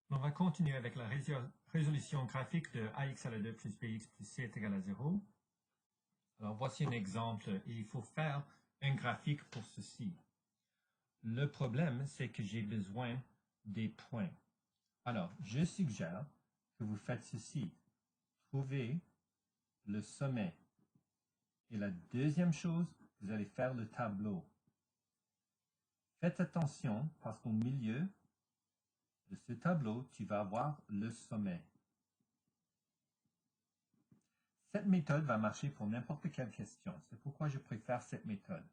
On va continuer avec la résolution graphique de ax à la 2 plus bx plus c est égal à 0. Alors voici un exemple et il faut faire un graphique pour ceci. Le problème, c'est que j'ai besoin des points. Alors, je suggère que vous faites ceci. Trouvez le sommet. Et la deuxième chose, vous allez faire le tableau. Faites attention parce qu'au milieu de ce tableau, tu vas avoir le sommet. Cette méthode va marcher pour n'importe quelle question. C'est pourquoi je préfère cette méthode.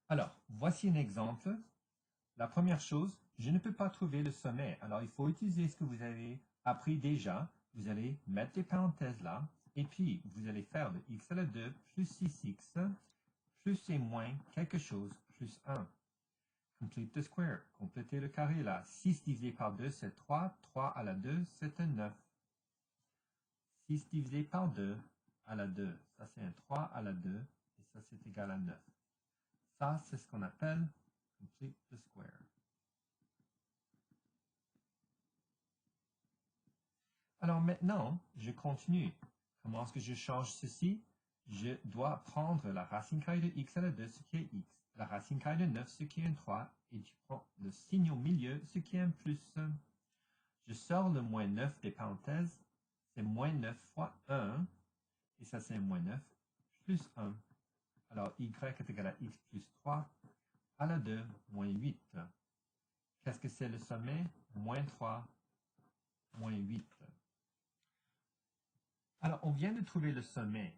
Alors, voici un exemple. La première chose, je ne peux pas trouver le sommet. Alors, il faut utiliser ce que vous avez appris déjà. Vous allez mettre des parenthèses là. Et puis, vous allez faire le x à la 2 plus 6x plus et moins quelque chose plus 1. Complete the square. Complétez le carré là. 6 divisé par 2, c'est 3. 3 à la 2, c'est un 9. 6 divisé par 2 à la 2, ça c'est un 3 à la 2, et ça c'est égal à 9. Ça, c'est ce qu'on appelle complete the square. Alors maintenant, je continue. Comment est-ce que je change ceci? Je dois prendre la racine carrée de x à la 2, ce qui est x, la racine carrée de 9, ce qui est un 3, et tu prends le signe au milieu, ce qui est un plus. Je sors le moins 9 des parenthèses, c'est moins 9 fois 1, et ça c'est un moins 9 plus 1. Alors, y est égal à x plus 3 à la 2 moins 8. Qu'est-ce que c'est le sommet? Moins 3, moins 8. Alors, on vient de trouver le sommet.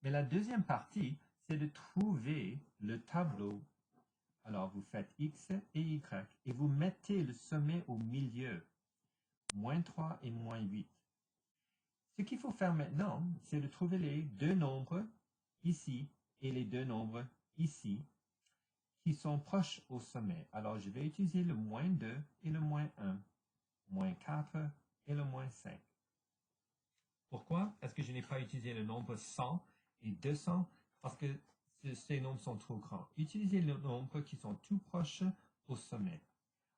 Mais la deuxième partie, c'est de trouver le tableau. Alors, vous faites x et y et vous mettez le sommet au milieu. Moins 3 et moins 8. Ce qu'il faut faire maintenant, c'est de trouver les deux nombres ici et les deux nombres ici qui sont proches au sommet. Alors, je vais utiliser le moins 2 et le moins 1, moins 4 et le moins 5. Pourquoi est-ce que je n'ai pas utilisé le nombre 100 et 200? Parce que ces nombres sont trop grands. Utilisez les nombres qui sont tout proches au sommet.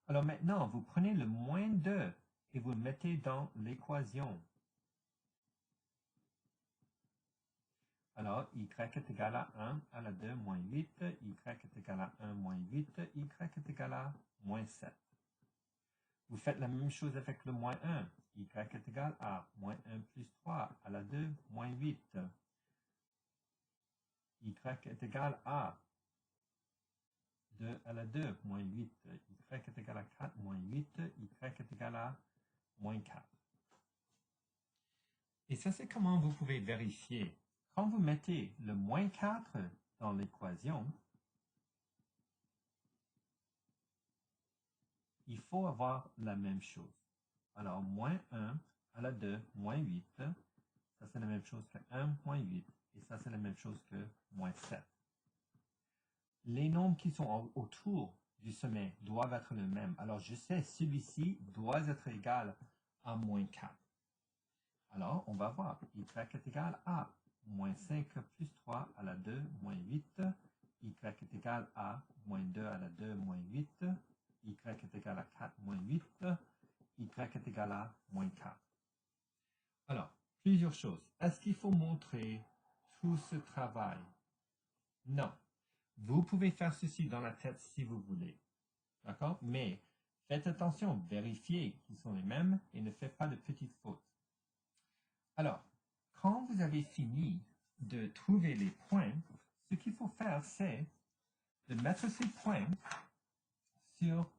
Alors maintenant, vous prenez le moins 2 et vous le mettez dans l'équation. Alors, y est égal à 1 à la 2 moins 8, y est égal à 1 moins 8, y est égal à moins 7. Vous faites la même chose avec le moins 1. Y est égal à moins 1 plus 3 à la 2 moins 8. Y est égal à 2 à la 2 moins 8. Y est égal à 4 moins 8. Y est égal à moins 4. Et ça, c'est comment vous pouvez vérifier. Quand vous mettez le moins 4 dans l'équation, il faut avoir la même chose. Alors, moins 1 à la 2 moins 8, ça c'est la même chose que 1 moins 8. Et ça c'est la même chose que moins 7. Les nombres qui sont autour du sommet doivent être les mêmes. Alors, je sais, celui-ci doit être égal à moins 4. Alors, on va voir. Y est égal à moins 5 plus 3 à la 2 moins 8. Y est égal à moins 2 à la 2 moins 8. Y est égal à 4 moins 8. Y est égal à moins 4. Alors, plusieurs choses. Est-ce qu'il faut montrer tout ce travail? Non. Vous pouvez faire ceci dans la tête si vous voulez. D'accord? Mais faites attention, vérifiez qu'ils sont les mêmes et ne faites pas de petites fautes. Alors, quand vous avez fini de trouver les points, ce qu'il faut faire, c'est de mettre ces points sur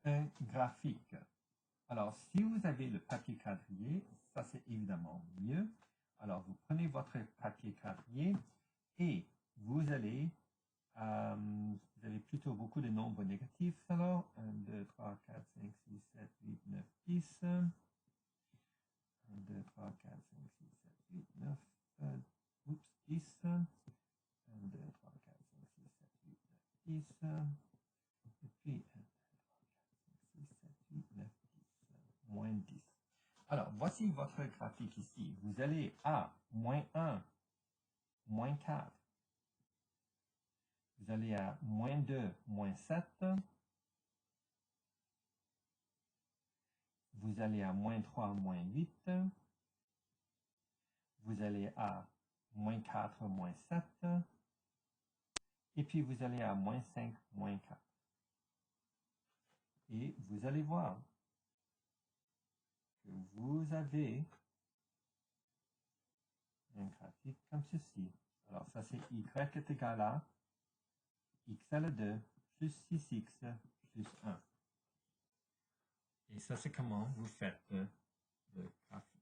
un graphique. Alors, si vous avez le papier quadrillé, ça c'est évidemment mieux. Alors, vous prenez votre papier quadrillé et vous avez plutôt beaucoup de nombres négatifs. Alors, 1, 2, 3, 4, 5, 6, 7, 8, 9, 10. 1, 2, 3, 4, 5, 6, 7, 8, 9, 10. 1, 2, 3, 4, 5, 6, 7, 8, 9, 10. Et puis, 1, 2, 3, 4, 5, 6, 7, 8, 9, 10. Moins 10. Alors, voici votre graphique ici. Vous allez à moins 1, moins 4. Vous allez à moins 2, moins 7. vous allez à moins 3, moins 8. Vous allez à moins 4, moins 7. Et puis, vous allez à moins 5, moins 4. Et vous allez voir que vous avez un graphique comme ceci. Alors, ça, c'est y est égal à x à la 2 plus 6x plus 1. Et ça, c'est comment vous faites le graphique.